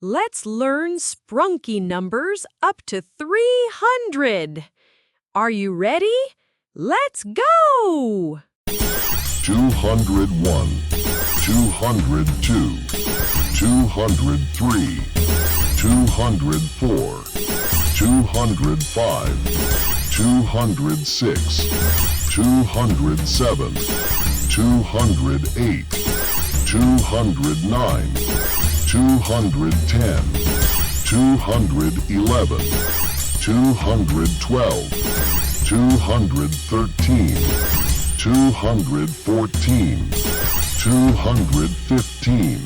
Let's learn Sprunki numbers up to 300. Are you ready? Let's go! 201, 202, 203, 204, 205, 206, 207, 208, 209, 210, 211, 212, 213, 214, 215,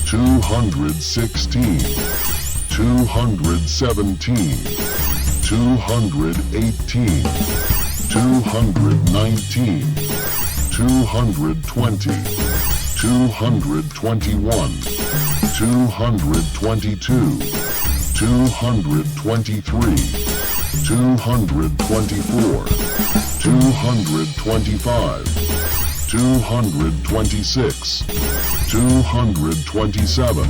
216, 217, 218, 219, 220, 221, 222, 223, 224, 225, 226, 227,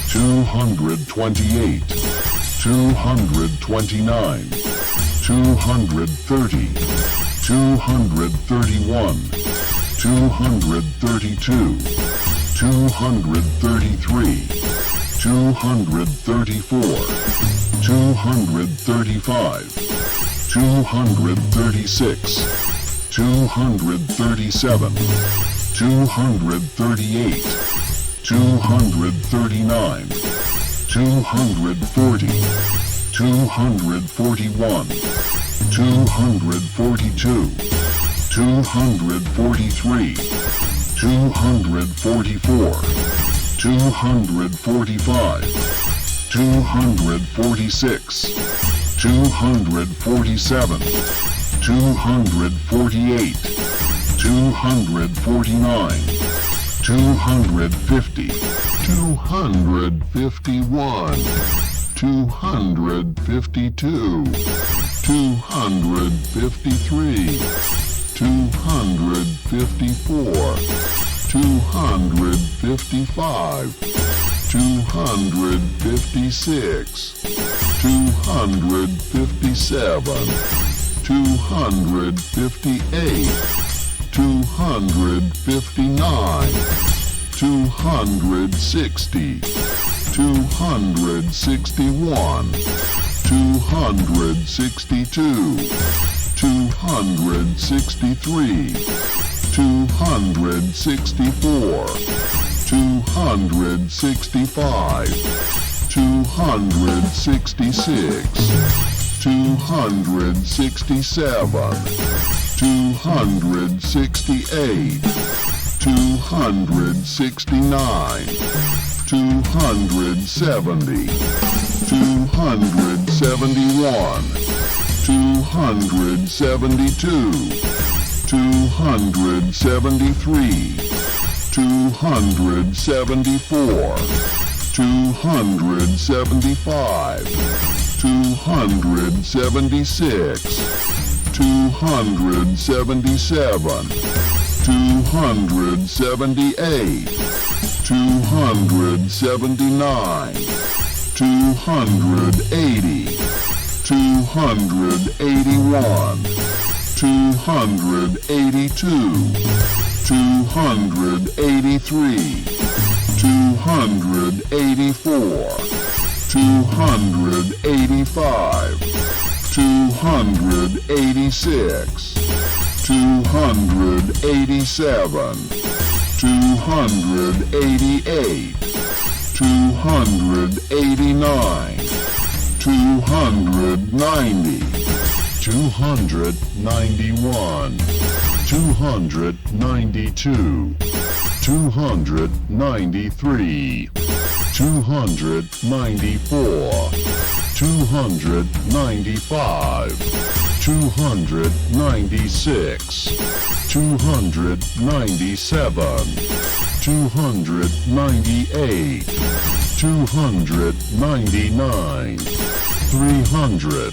228, 229, 230, 231, 232, 233, 234, 235, 236, 237, 238, 239, 240, 241, 242, 243, 244, 245, 246, 247, 248, 249, 250, 251, 252, 253, 254, 255, 256, 257, 258, 259, 260, 261, 262, 263, 264, 265, 266, 267, 268, 269, 270, 271, 272, 273, 274, 275, 276, 277, 278, 279, 280, 281, 282, 283, 284, 285, 286, 287, 288, 289, 290, 291, 292, 293, 294, 295, 296, 297, 298, 299, 300.